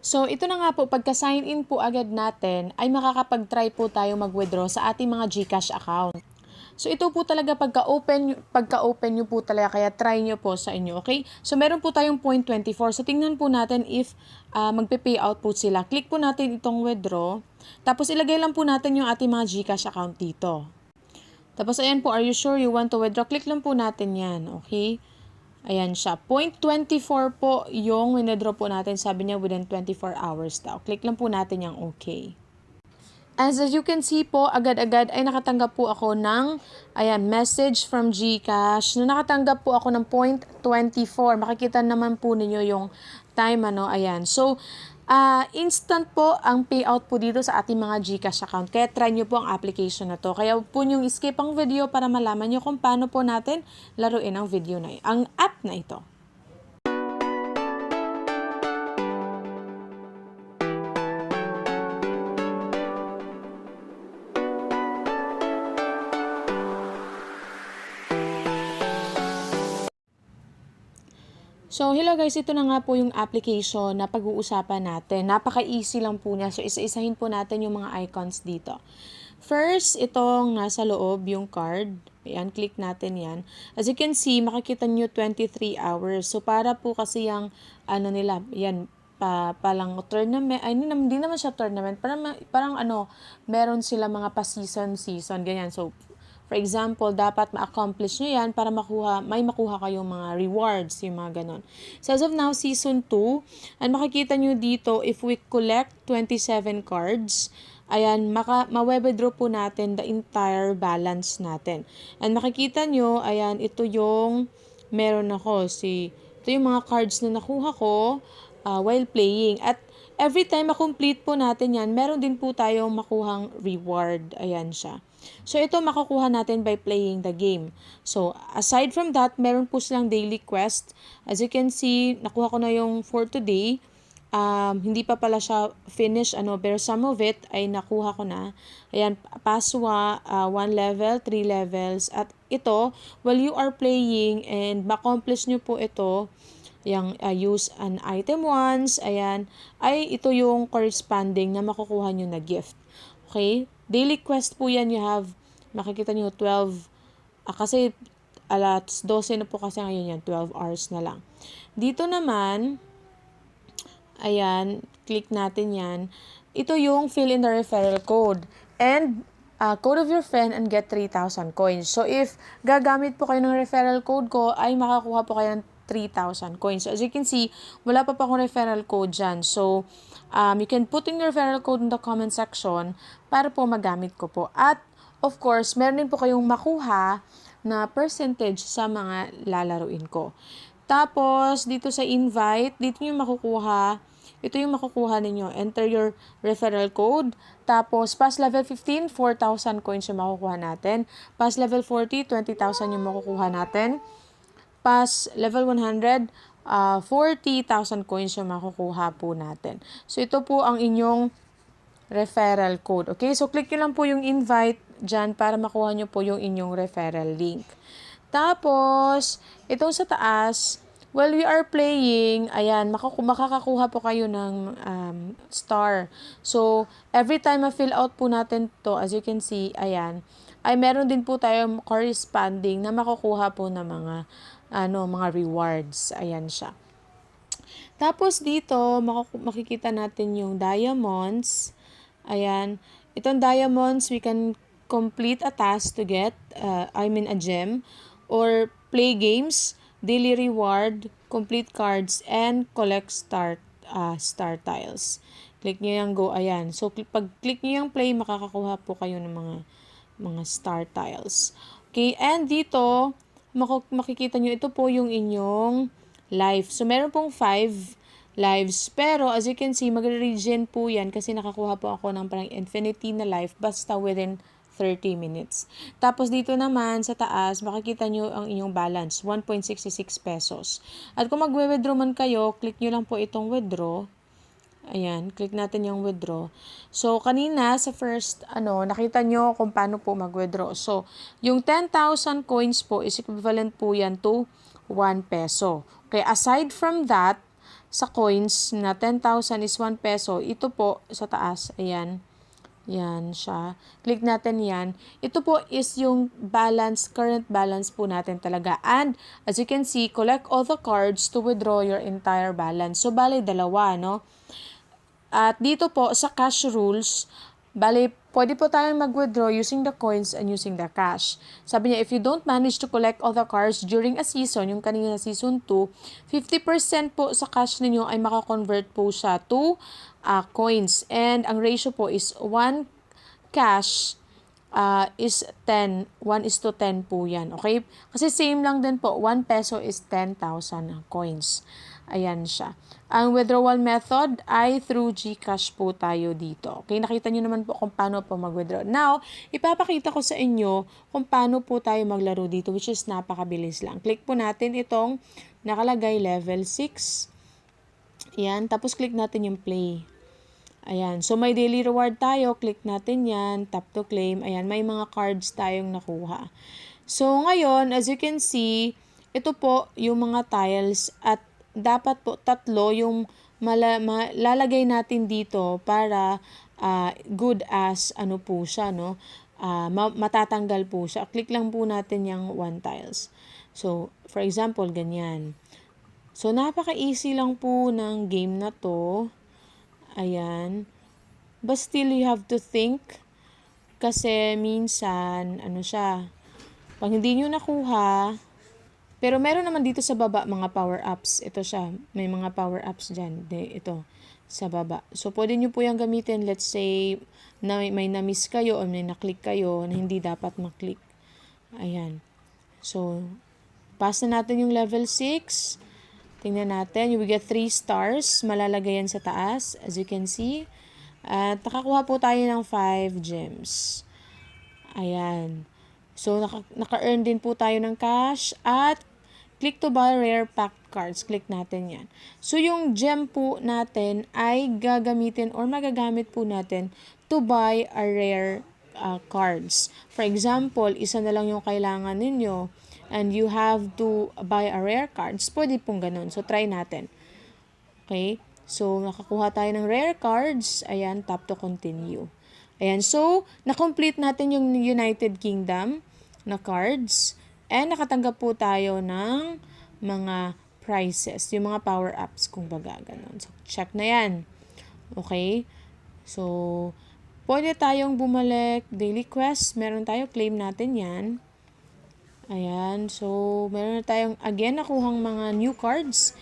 So, ito na nga po, pagka-sign in po agad natin, ay makakapag-try po tayo mag-withdraw sa ating mga GCash account. So, ito po talaga pagka-open nyo po talaga, kaya try nyo po sa inyo, okay? So, meron po tayong 0.24. So, tingnan po natin if magpe-pay out po sila. Click po natin itong withdraw. Tapos, ilagay lang po natin yung ating mga GCash account dito. Tapos, ayan po, are you sure you want to withdraw? Click lang po natin yan, okay? Ayan siya. 0.24 po yung withdraw po natin. Sabi niya within 24 hours daw. Click lang po natin yung okay. As you can see po, agad-agad ay nakatanggap po ako ng message from GCash. Na nakatanggap po ako ng 0.24. Makikita naman po ninyo yung time ayan. So, instant po ang payout po dito sa ating mga GCash account. Kaya try nyo po ang application na to. Kaya po yung skip ang video para malaman nyo kung paano po natin laruin ang video na ang app na ito. So, hello guys, ito na nga po yung application na pag-uusapan natin. Napaka-easy lang po niya. So, isa-isahin po natin yung mga icons dito. First, itong nasa loob, yung card. Ayan, click natin yan. As you can see, makikita nyo 23 hours. So, para po kasi yung, nila, yan, palang tournament, ay hindi naman siya tournament, parang meron sila mga pa-season, ganyan. So, for example, dapat ma-accomplish nyo yan para may makuha kayong mga rewards, yung mga ganon. So, as of now, Season 2, and makikita nyo dito, if we collect 27 cards, ayan, ma-withdraw po natin the entire balance natin. And makikita nyo, ayan, ito yung meron ako. Ito yung mga cards na nakuha ko while playing. At every time ma-complete po natin yan, meron din po tayong makuhang reward. Ayan siya. So, ito makukuha natin by playing the game. So, aside from that, meron po silang daily quest. As you can see, nakuha ko na yung for today. Hindi pa pala siya finish, pero some of it ay nakuha ko na. Ayan, paswa, 1 level, 3 levels. At ito, while you are playing and ma-accomplish nyo po ito, yung use an item once, ayan, ay ito yung corresponding na makukuha nyo na gift. Okay? Daily quest po yan, you have, makikita nyo 12, kasi alas 12 na po kasi ngayon yan, 12 hours na lang. Dito naman, ayan, click natin yan. Ito yung fill in the referral code. And, code of your friend and get 3,000 coins. So, if gagamit po kayo ng referral code ko, ay makakuha po kayo ng 3,000 coins. So, as you can see, wala pa akong referral code dyan. So, you can put in your referral code in the comment section para po magamit ko po. At, of course, meron din po kayong makuha na percentage sa mga lalaruin ko. Tapos, dito sa invite, dito yung makukuha. Ito yung makukuha ninyo. Enter your referral code. Tapos, past level 15, 4,000 coins yung makukuha natin. Past level 40, 20,000 yung makukuha natin. Past level 100, 40,000 coins yung makukuha po natin. So, ito po ang inyong referral code. Okay? So, click nyo lang po yung invite dyan para makuha nyo po yung inyong referral link. Tapos, itong sa taas, while we are playing, ayan, makakakuha po kayo ng star. So, every time ma-fill out po natin to, as you can see, ayan, ay meron din po tayong corresponding na makukuha po ng mga rewards. Ayan siya. Tapos dito, makikita natin yung diamonds. Ayan. Itong diamonds, we can complete a task to get, a gem, or play games, daily reward, complete cards, and collect star tiles. Click nyo yung go. Ayan. So, pag click nyo yung play, makakakuha po kayo ng mga star tiles. Okay. And dito, makikita nyo, ito po yung inyong life. So, meron pong 5 lives. Pero, as you can see, magre-regen po yan kasi nakakuha po ako ng parang infinity na life basta within 30 minutes. Tapos, dito naman sa taas, makikita nyo ang inyong balance, 1.66 pesos. At kung mag-withdraw man kayo, click nyo lang po itong withdraw. Ayan, click natin yung withdraw. So, kanina sa first, nakita nyo kung paano po mag-withdraw. So, yung 10,000 coins po is equivalent po yan to 1 peso. Okay, aside from that, sa coins na 10,000 is 1 peso. Ito po sa taas, ayan. Yan siya. Click natin yan. Ito po is yung balance, current balance po natin talaga. And as you can see, collect all the cards to withdraw your entire balance. So, bale, dalawa, no? At dito po, sa cash rules, bale, pwede po tayong mag-withdraw using the coins and using the cash. Sabi niya, if you don't manage to collect all the cards during a season, yung kanina season 2, 50% po sa cash ninyo ay makakonvert po siya to coins. And ang ratio po is 1 cash is 10. 1:10 po yan. Okay? Kasi same lang din po. 1 peso is 10,000 coins. Ayan siya. Ang withdrawal method ay through GCash po tayo dito. Okay, nakita nyo naman po kung paano po mag-withdraw. Now, ipapakita ko sa inyo kung paano po tayo maglaro dito, which is napakabilis lang. Click po natin itong nakalagay level 6. Ayan, tapos click natin yung play. Ayan, so may daily reward tayo. Click natin yan, tap to claim. Ayan, may mga cards tayong nakuha. So, ngayon, as you can see, ito po yung mga tiles at dapat po tatlo yung lalagay natin dito para good as ano po siya, no? Matatanggal po siya. Click lang po natin yung 1 tiles. So, for example, ganyan. So, napaka-easy lang po ng game na to. Ayan. But still, you have to think. Kasi minsan, ano siya, pag hindi nyo nakuha, pero meron naman dito sa baba mga power-ups. Ito siya. May mga power-ups dyan. Ito. Sa baba. So, pwede nyo po yung gamitin. Let's say, na may na-miss kayo o may na-click kayo na hindi dapat maklik. Ayan. So, pass na natin yung level 6. Tingnan natin. You will get 3 stars. Malalagay yan sa taas. As you can see. At nakakuha po tayo ng 5 gems. Ayan. So, naka-earn din po tayo ng cash at click to buy rare packed cards. Click natin yan. So, yung gem po natin ay gagamitin or magagamit po natin to buy a rare cards. For example, isa na lang yung kailangan ninyo and you have to buy a rare cards. Pwede pong ganun. So, try natin. Okay? So, nakakuha tayo ng rare cards. Ayan, tap to continue. Ayan, so, na-complete natin yung United Kingdom na cards. And nakatanggap po tayo ng mga prizes. Yung mga power-ups, kung baga, ganun. So, check na yan. Okay? So, pwede tayong bumalik. Daily quest, meron tayo. Claim natin yan. Ayan, so, meron na tayong, again, nakuhang mga new cards.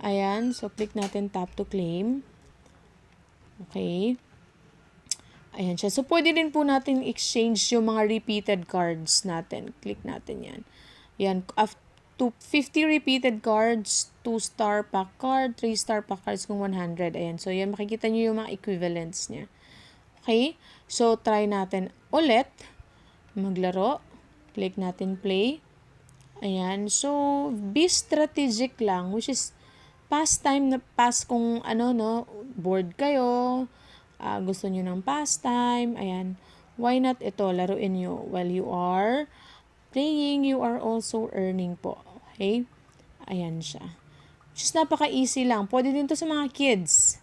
Ayan, so, click natin tap to claim. Okay. Ayan siya. So, pwede din po natin exchange yung mga repeated cards natin. Click natin yan. Yan. Up to 50 repeated cards, 2-star pack card, 3-star pack cards kung 100. Ayan. So, yan. Makikita nyo yung mga equivalents niya. Okay? So, try natin ulit. Maglaro. Click natin play. Ayan. So, be strategic lang. Which is, pastime na kung ano, no, bored kayo. Gusto nyo ng pastime, ayan, why not ito, laruin nyo. While you are playing, you are also earning po. Okay? Ayan siya. Just napaka-easy lang. Pwede din to sa mga kids.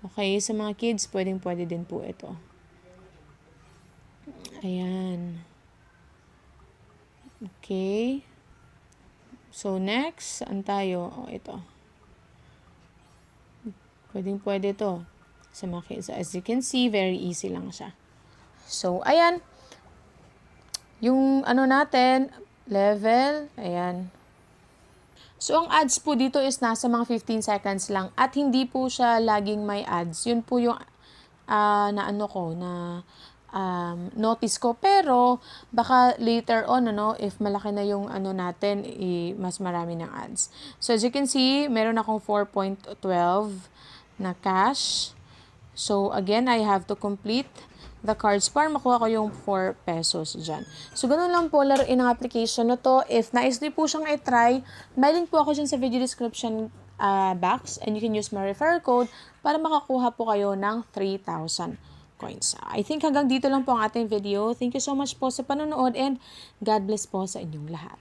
Okay? Sa mga kids, pwede din po ito. Ayan. Okay. So, next, saan tayo? Ito. Pwede to. Sa mga kids. As you can see, very easy lang siya. So, ayan. Yung ano natin, level, ayan. So, ang ads po dito is nasa mga 15 seconds lang at hindi po siya laging may ads. Yun po yung notice ko. Pero, baka later on, if malaki na yung natin, mas marami ng ads. So, as you can see, meron akong 4.12 na cash. So, again, I have to complete the cards para makuha ko yung 4 pesos dyan. So, ganun lang po laruin ang application na to. If nais niyo po siyang i-try, may link po ako dyan sa video description box and you can use my referral code para makakuha po kayo ng 3,000 coins. I think hanggang dito lang po ang ating video. Thank you so much po sa panonood and God bless po sa inyong lahat.